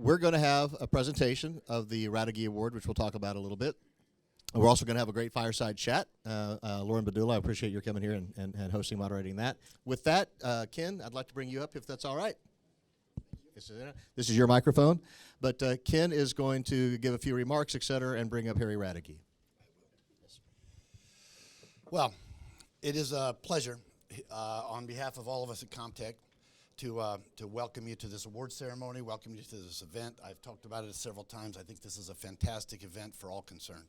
we're going to have a presentation of the Raduege Award, which we'll talk about a little bit. We're also going to have a great fireside chat. Lauren Bedula, I appreciate your coming here and hosting, moderating that. With that, Ken, I'd like to bring you up if that's all right. This is your microphone. But Ken is going to give a few remarks, et cetera, and bring up Harry Raduege. Well, it is a pleasure on behalf of all of us at Comtech to welcome you to this award ceremony, welcome you to this event. I've talked about it several times. I think this is a fantastic event for all concerned.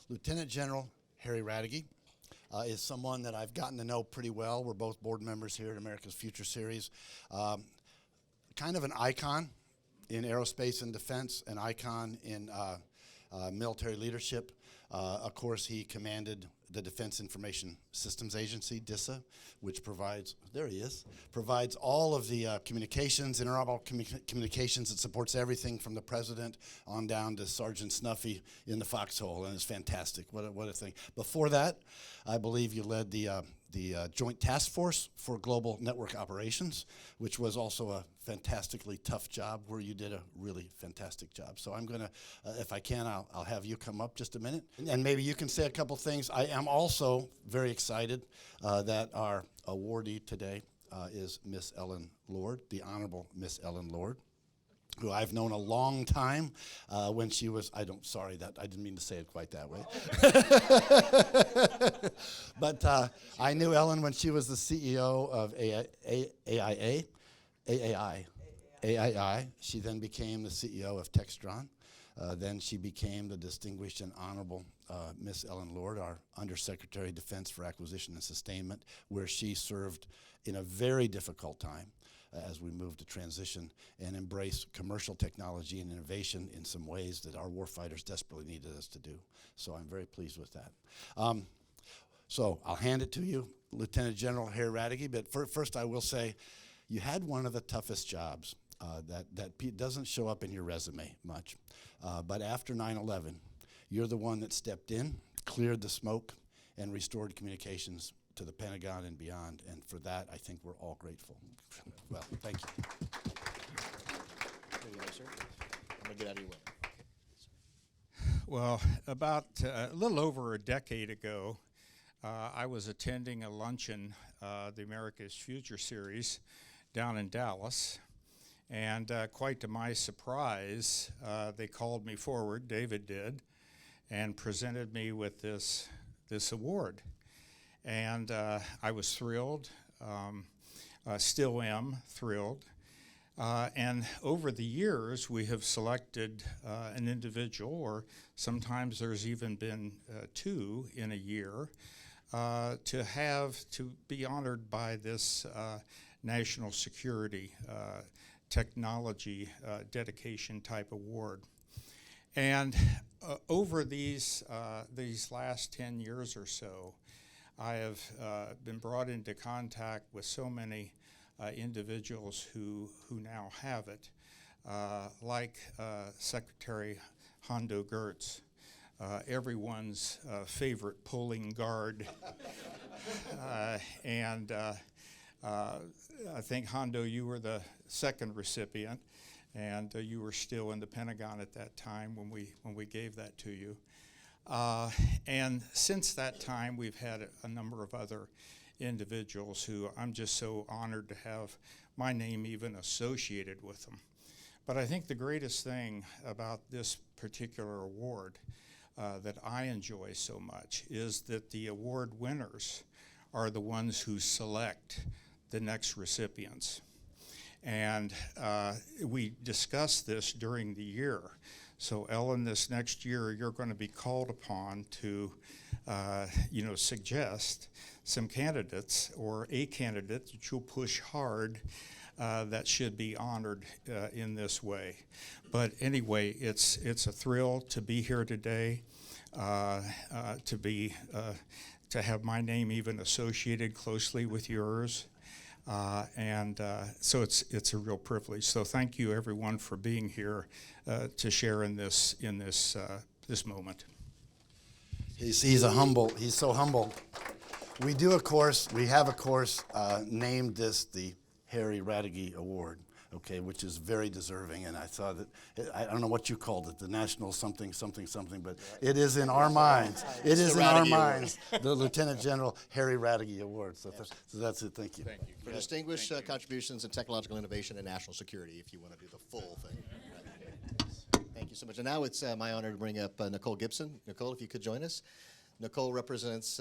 Lieutenant General Harry Raduege is someone that I've gotten to know pretty well. We're both board members here at America's Future Series. Kind of an icon in aerospace and defense, an icon in military leadership. Of course, he commanded the Defense Information Systems Agency, DISA, which provides, there he is, provides all of the communications, interoperable communications. It supports everything from the president on down to Sergeant Snuffy in the foxhole, and it's fantastic. What a thing. Before that, I believe you led the Joint Task Force for Global Network Operations, which was also a fantastically tough job where you did a really fantastic job. So I'm going to, if I can, I'll have you come up just a minute, and maybe you can say a couple things. I am also very excited that our awardee today is Miss Ellen Lord, the Honorable Miss Ellen Lord, who I've known a long time when she was, I didn't mean to say it quite that way. But I knew Ellen when she was the CEO of AAI. She then became the CEO of Textron. Then she became the distinguished and honorable Miss Ellen Lord, our Undersecretary of Defense for Acquisition and Sustainment, where she served in a very difficult time as we move to transition and embrace commercial technology and innovation in some ways that our warfighters desperately needed us to do. So I'm very pleased with that. So I'll hand it to you, Lieutenant General Harry Raduege, but first I will say you had one of the toughest jobs that doesn't show up in your resume much. But after 9/11, you're the one that stepped in, cleared the smoke, and restored communications to the Pentagon and beyond, and for that, I think we're all grateful. Well, thank you. There you go, sir. I'm going to get out of your way. Well, about a little over a decade ago, I was attending a luncheon, the America's Future Series, down in Dallas, and quite to my surprise, they called me forward, David did, and presented me with this award. And I was thrilled, still am thrilled. And over the years, we have selected an individual, or sometimes there's even been two in a year, to be honored by this national security technology dedication type award. And over these last 10 years or so, I have been brought into contact with so many individuals who now have it, like Secretary Hondo Geurts, everyone's favorite pulling guard. And I think, Hondo, you were the second recipient, and you were still in the Pentagon at that time when we gave that to you. And since that time, we've had a number of other individuals who I'm just so honored to have my name even associated with them. But I think the greatest thing about this particular award that I enjoy so much is that the award winners are the ones who select the next recipients. And we discussed this during the year. So Ellen, this next year, you're going to be called upon to, suggest some candidates or a candidate that you'll push hard that should be honored in this way. But anyway, it's a thrill to be here today, to have my name even associated closely with yours. So it's a real privilege. So thank you, everyone, for being here to share in this moment. He's so humble. We have, of course, named this the Harry Raduege Award. okay, which is very deserving. And I saw that, I don't know what you called it, the national something, but it is in our minds. It is in our minds, the Lieutenant General Harry Raduege Award. So, so that's it. Thank you. Thank you. For distinguished contributions in technological innovation and national security, if you want to do the full thing. Thank you so much. And now it's my honor to bring up Nicole Gibson. Nicole, if you could join us. Nicole represents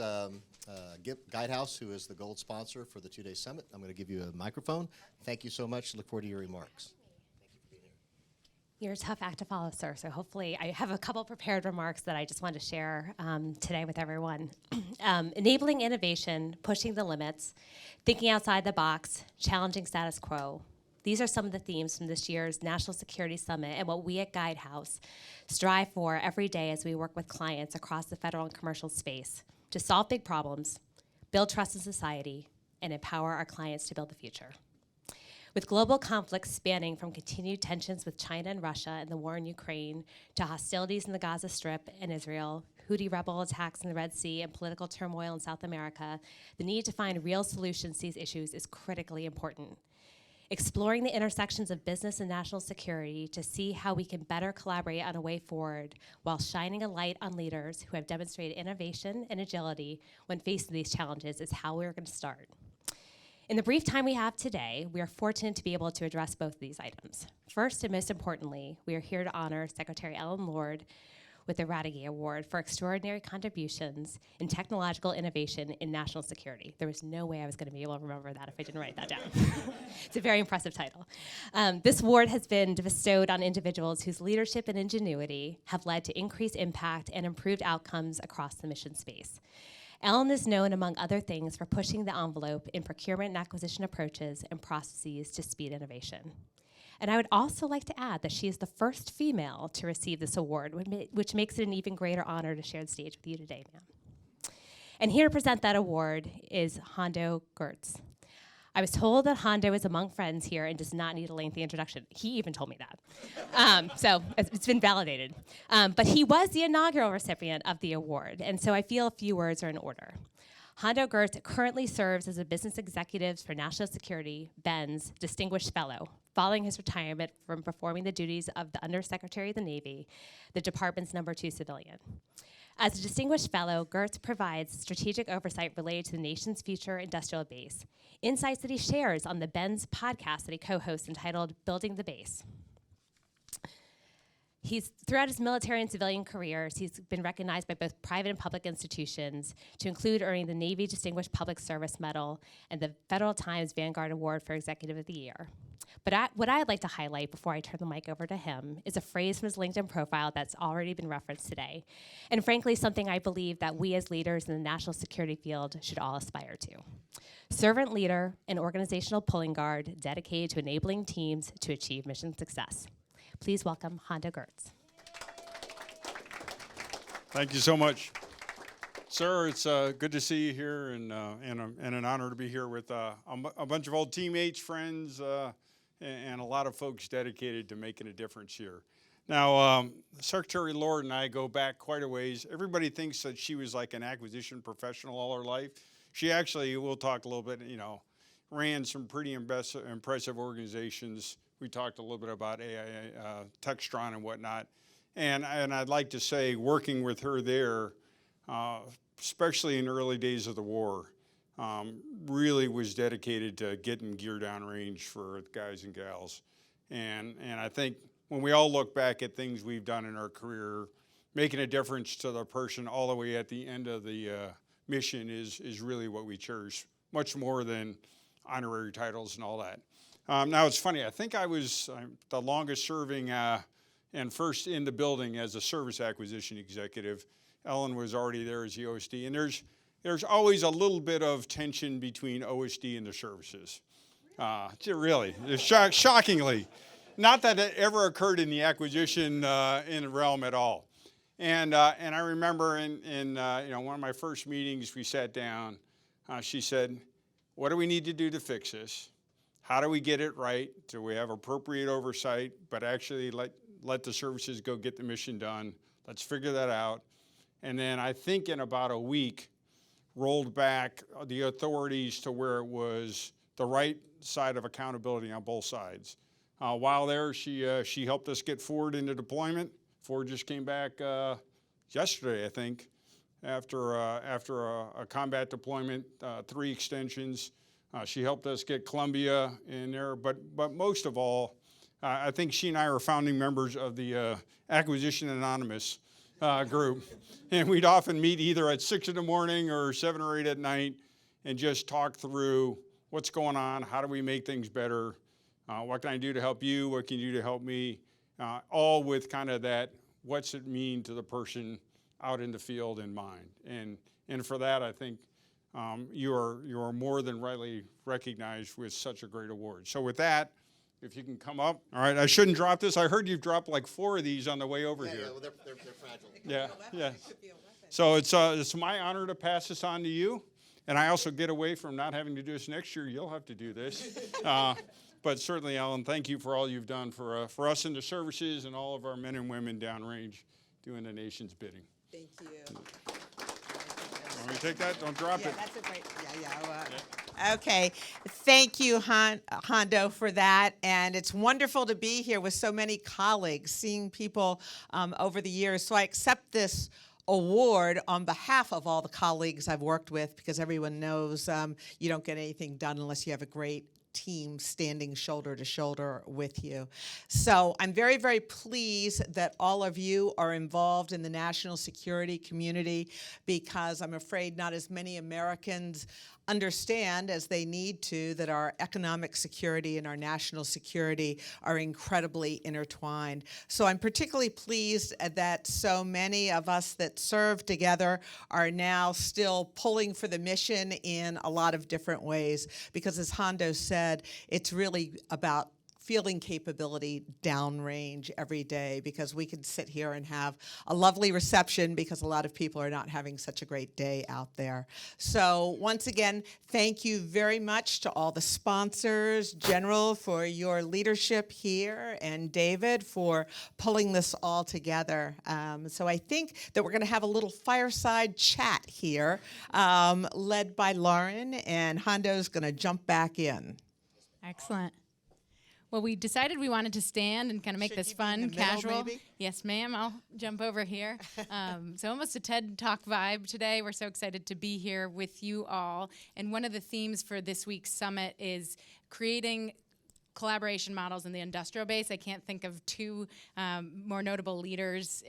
Guidehouse, who is the gold sponsor for the two-day summit. I'm going to give you a microphone. Thank you so much. Look forward to your remarks. Thank you for being here. You're a tough act to follow, sir. So hopefully I have a couple prepared remarks that I just want to share today with everyone. Enabling innovation, pushing the limits, thinking outside the box, challenging status quo. These are some of the themes from this year's National Security Summit and what we at Guidehouse strive for every day as we work with clients across the federal and commercial space to solve big problems, build trust in society, and empower our clients to build the future. With global conflicts spanning from continued tensions with China and Russia and the war in Ukraine to hostilities in the Gaza Strip and Israel, Houthi rebel attacks in the Red Sea, and political turmoil in South America, the need to find real solutions to these issues is critically important. Exploring the intersections of business and national security to see how we can better collaborate on a way forward while shining a light on leaders who have demonstrated innovation and agility when facing these challenges is how we're going to start. In the brief time we have today, we are fortunate to be able to address both of these items. First, and most importantly, we are here to honor Secretary Ellen Lord with the Raduege Award for extraordinary contributions in technological innovation in national security. There was no way I was going to be able to remember that if I didn't write that down. It's a very impressive title. This award has been bestowed on individuals whose leadership and ingenuity have led to increased impact and improved outcomes across the mission space. Ellen is known, among other things, for pushing the envelope in procurement and acquisition approaches and processes to speed innovation. And I would also like to add that she is the first female to receive this award, which makes it an even greater honor to share the stage with you today, ma'am. And here to present that award is Hondo Geurts. I was told that Hondo is among friends here and does not need a lengthy introduction. He even told me that. So it's been validated. But he was the inaugural recipient of the award, and so I feel a few words are in order. Hondo Geurts currently serves as a business executive for national security, BEN's Distinguished Fellow, following his retirement from performing the duties of the Undersecretary of the Navy, the department's #2 civilian. As a Distinguished Fellow, Geurts provides strategic oversight related to the nation's future industrial base, insights that he shares on the BEN's podcast that he co-hosts entitled Building the Base. Throughout his military and civilian careers, he's been recognized by both private and public institutions, to include earning the Navy Distinguished Public Service Medal and the Federal Times Vanguard Award for Executive of the Year. But what I'd like to highlight before I turn the mic over to him is a phrase from his LinkedIn profile that's already been referenced today, and frankly, something I believe that we as leaders in the national security field should all aspire to. Servant leader and organizational pulling guard dedicated to enabling teams to achieve mission success. Please welcome Hondo Geurts. Thank you so much. Sir, it's good to see you here, and an honor to be here with a bunch of old teammates, friends, and a lot of folks dedicated to making a difference here. Now, Secretary Lord and I go back quite a ways. Everybody thinks that she was like an acquisition professional all her life. She actually, we'll talk a little bit, ran some pretty impressive organizations. We talked a little bit about Textron and whatnot. And I'd like to say, working with her there, especially in the early days of the war, really was dedicated to getting gear downrange for guys and gals. And I think when we all look back at things we've done in our career, making a difference to the person all the way at the end of the mission is really what we cherish, much more than honorary titles and all that. Now, it's funny. I think I was the longest serving and first in the building as a service acquisition executive. Ellen was already there as the OSD. And there's always a little bit of tension between OSD and the services. Really, shockingly. Not that it ever occurred in the acquisition in the realm at all. And I remember in one of my first meetings, we sat down. She said, "What do we need to do to fix this? How do we get it right? Do we have appropriate oversight, but actually let the services go get the mission done? Let's figure that out." And then I think in about a week, rolled back the authorities to where it was the right side of accountability on both sides. While there, she helped us get Ford into deployment. Ford just came back yesterday, I think, after a combat deployment, 3 extensions. She helped us get Columbia in there, but most of all, I think she and I are founding members of the Acquisition Anonymous group, and we'd often meet either at 6 in the morning or 7 or 8 at night and just talk through what's going on, how do we make things better, what can I do to help you, what can you do to help me, all with kind of that, what's it mean to the person out in the field in mind. And for that, I think you are more than rightly recognized with such a great award. So with that, if you can come up. All right, I shouldn't drop this. I heard you've dropped like 4 of these on the way over here. Yeah, well, they're fragile. Yeah. So it's my honor to pass this on to you. And I also get away from not having to do this next year. You'll have to do this. But certainly, Ellen, thank you for all you've done for us in the services and all of our men and women downrange doing the nation's bidding. Thank you. Want me to take that? Don't drop it. That's a great. Okay. Thank you, Hondo, for that. And it's wonderful to be here with so many colleagues, seeing people over the years. So I accept this award on behalf of all the colleagues I've worked with, because everyone knows you don't get anything done unless you have a great team standing shoulder to shoulder with you. So I'm very, very pleased that all of you are involved in the national security community, because I'm afraid not as many Americans understand as they need to that our economic security and our national security are incredibly intertwined. So I'm particularly pleased that so many of us that serve together are now still pulling for the mission in a lot of different ways, because as Hondo said, it's really about fielding capability downrange every day, because we can sit here and have a lovely reception because a lot of people are not having such a great day out there. So once again, thank you very much to all the sponsors, General, for your leadership here, and David for pulling this all together. So I think that we're going to have a little fireside chat here, led by Lauren, and Hondo's going to jump back in. Excellent. Well, we decided we wanted to stand and kind of make Should this you be in fun, the middle, casual. maybe? Yes, ma'am. I'll jump over here. So almost a TED Talk vibe today. We're so excited to be here with you all. And one of the themes for this week's summit is creating collaboration models in the industrial base. I can't think of 2 more notable leaders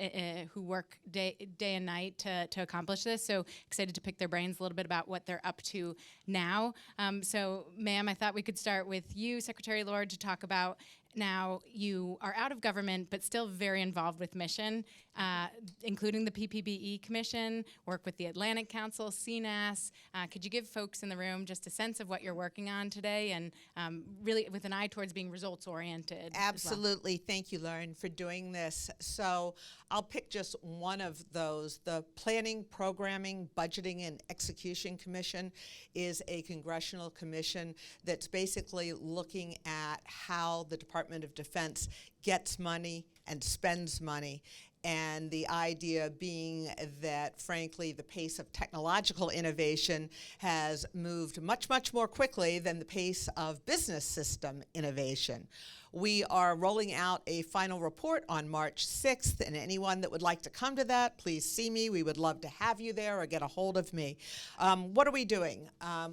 who work day and night to accomplish this. So excited to pick their brains a little bit about what they're up to now. So, ma'am, I thought we could start with you, Secretary Lord, to talk about now you are out of government, but still very involved with mission, including the PPBE Commission, work with the Atlantic Council, CNAS. Could you give folks in the room just a sense of what you're working on today, and really with an eye towards being results-oriented? Absolutely. Well. Thank you, Lauren, for doing this. So I'll pick just one of those. The Planning, Programming, Budgeting, and Execution Commission is a congressional commission that's basically looking at how the Department of Defense gets money and spends money. And the idea being that, frankly, the pace of technological innovation has moved much, much more quickly than the pace of business system innovation. We are rolling out a final report on March 6th, and anyone that would like to come to that, please see me. We would love to have you there or get a hold of me. What are we doing?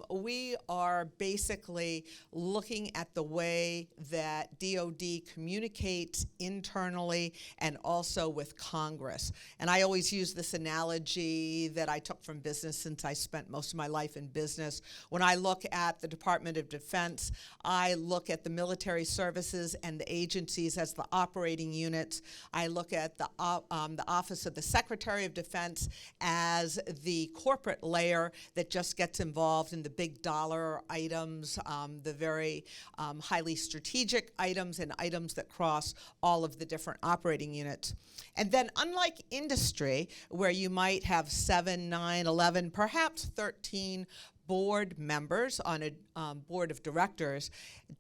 We are basically looking at the way that DoD communicates internally and also with Congress. And I always use this analogy that I took from business, since I spent most of my life in business. When I look at the Department of Defense, I look at the military services and the agencies as the operating units. I look at the Office of the Secretary of Defense as the corporate layer that just gets involved in the big dollar items, the very highly strategic items, and items that cross all of the different operating units. And then, unlike industry, where you might have 7, 9, 11, perhaps 13 board members on a board of directors,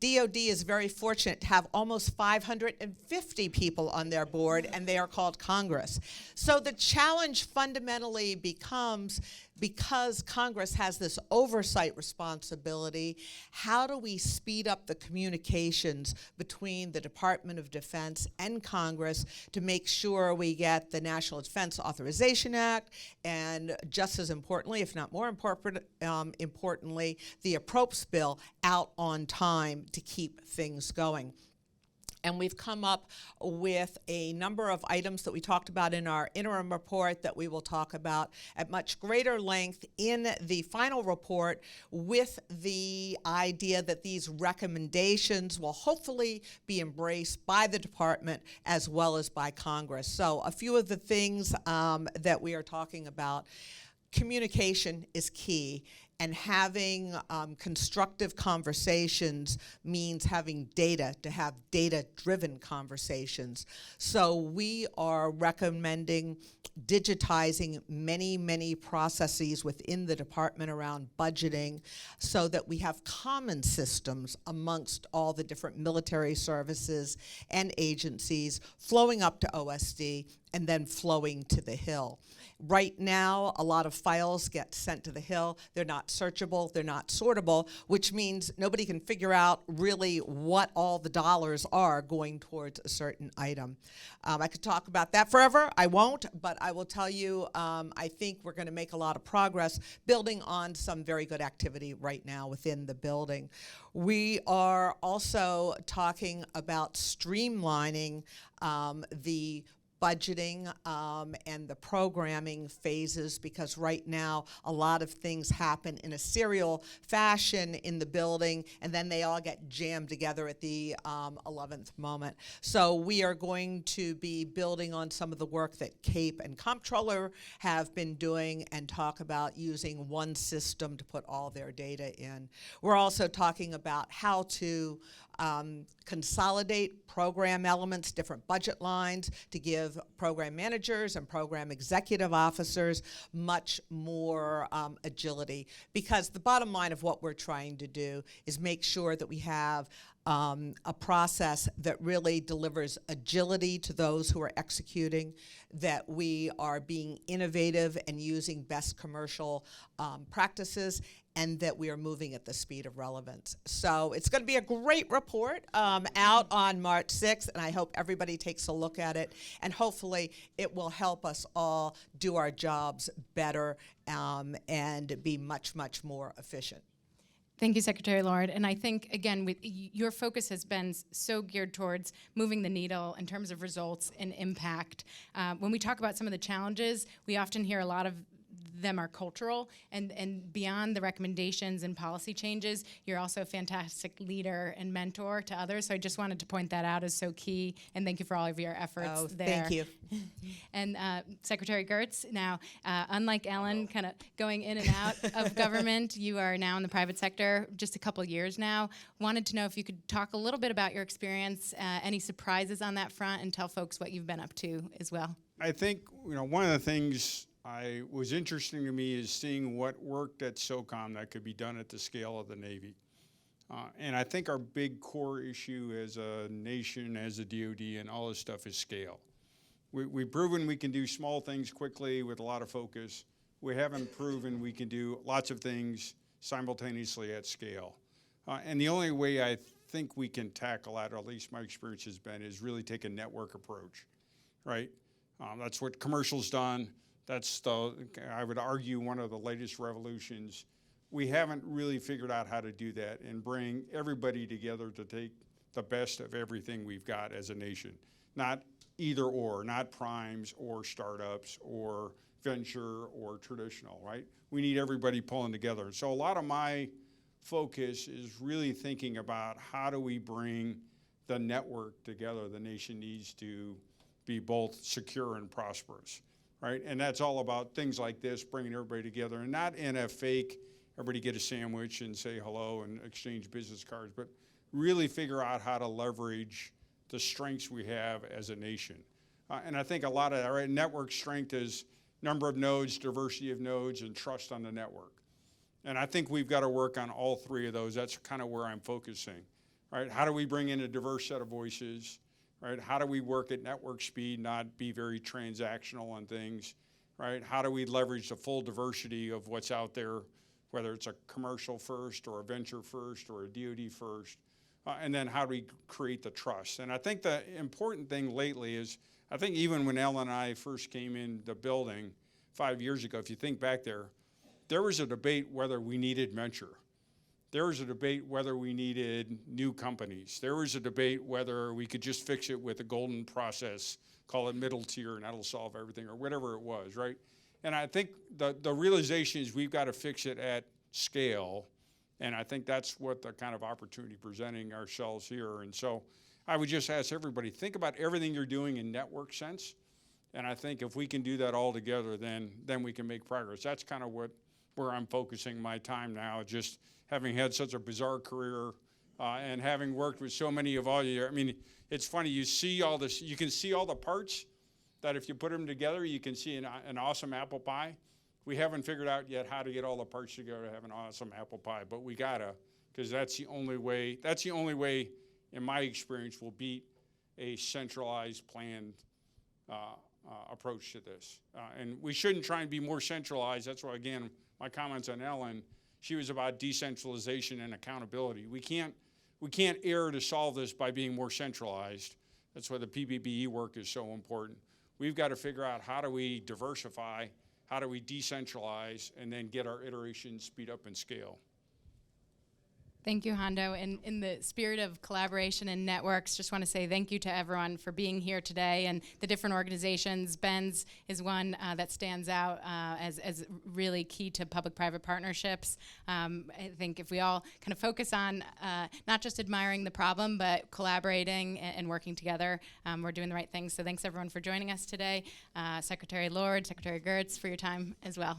DoD is very fortunate to have almost 550 people on their board, and they are called Congress. So the challenge fundamentally becomes because Congress has this oversight responsibility, how do we speed up the communications between the Department of Defense and Congress to make sure we get the National Defense Authorization Act, and just as importantly, if not more importantly, the Appropriations Bill out on time to keep things going. And we've come up with a number of items that we talked about in our interim report that we will talk about at much greater length in the final report, with the idea that these recommendations will hopefully be embraced by the department as well as by Congress. So a few of the things that we are talking about: communication is key. And having constructive conversations means having data, to have data-driven conversations. So we are recommending digitizing many processes within the department around budgeting, so that we have common systems amongst all the different military services and agencies, flowing up to OSD and then flowing to the Hill. Right now, a lot of files get sent to the Hill. They're not searchable, they're not sortable, which means nobody can figure out really what all the dollars are going towards a certain item. I could talk about that forever. I won't, but I will tell you, I think we're going to make a lot of progress building on some very good activity right now within the building. We are also talking about streamlining the budgeting and the programming phases, because right now a lot of things happen in a serial fashion in the building, and then they all get jammed together at the 11th moment. So we are going to be building on some of the work that CAPE and Comptroller have been doing, and talk about using one system to put all their data in. We're also talking about how to consolidate program elements, different budget lines, to give program managers and program executive officers much more agility. Because the bottom line of what we're trying to do is make sure that we have a process that really delivers agility to those who are executing, that we are being innovative and using best commercial practices, and that we are moving at the speed of relevance. So it's going to be a great report out on March 6th, and I hope everybody takes a look at it, and hopefully it will help us all do our jobs better and be much more efficient. Thank you, Secretary Lord. And I think, again, your focus has been so geared towards moving the needle in terms of results and impact. When we talk about some of the challenges, we often hear a lot of them are cultural, and beyond the recommendations and policy changes, you're also a fantastic leader and mentor to others. So I just wanted to point that out as so key, and thank you for all of your efforts there. Thank you. And Secretary Geurts, now, unlike Ellen, kind of going in and out of government, you are now in the private sector just a couple years now. Wanted to know if you could talk a little bit about your experience, any surprises on that front, and tell folks what you've been up to as well. I think, one of the things was interesting to me is seeing what worked at SOCOM that could be done at the scale of the Navy. And I think our big core issue as a nation, as a DOD, and all this stuff is scale. We've proven we can do small things quickly with a lot of focus. We haven't proven we can do lots of things simultaneously at scale. And the only way I think we can tackle that, or at least my experience has been, is really take a network approach, right? That's what commercial's done. That's I would argue, one of the latest revolutions. We haven't really figured out how to do that and bring everybody together to take the best of everything we've got as a nation. Not either or, not primes or startups or venture or traditional, right? We need everybody pulling together. So a lot of my focus is really thinking about how do we bring the network together the nation needs to be both secure and prosperous. Right? And that's all about things like this, bringing everybody together, and not in a fake, everybody get a sandwich and say hello and exchange business cards, but really figure out how to leverage the strengths we have as a nation. And I think a lot of that, right? Network strength is number of nodes, diversity of nodes, and trust on the network. And I think we've got to work on all three of those. That's kind of where I'm focusing, right? How do we bring in a diverse set of voices? Right? How do we work at network speed, not be very transactional on things? right? How do we leverage the full diversity of what's out there, whether it's a commercial first or a venture first or a DoD first, and then how do we create the trust? And I think the important thing lately is, I think even when Ellen and I first came in the building 5 years ago, if you think back there was a debate whether we needed venture. There was a debate whether we needed new companies. There was a debate whether we could just fix it with a golden process, call it middle tier, and that'll solve everything, or whatever it was, right? And I think the realization is we've got to fix it at scale, and I think that's what the kind of opportunity presenting ourselves here. And so I would just ask everybody, think about everything you're doing in network sense, and I think if we can do that all together, then we can make progress. That's kind of where I'm focusing my time now, just having had such a bizarre career and having worked with so many of all you. I mean, it's funny, you see all this, you can see all the parts that if you put them together, you can see an awesome apple pie. We haven't figured out yet how to get all the parts together to have an awesome apple pie, but we gotta, because that's the only way, in my experience, will beat a centralized, planned approach to this. And we shouldn't try and be more centralized. That's why, again, my comments on Ellen, she was about decentralization and accountability. We can't err to solve this by being more centralized. That's why the PBBE work is so important. We've got to figure out how do we diversify, how do we decentralize, and then get our iteration speed up and scale. Thank you, Hondo. And in the spirit of collaboration and networks, just want to say thank you to everyone for being here today and the different organizations. Ben's is one that stands out as really key to public-private partnerships. I think if we all kind of focus on not just admiring the problem, but collaborating and working together, we're doing the right things. So thanks, everyone, for joining us today. Secretary Lord, Secretary Geurts, for your time as well.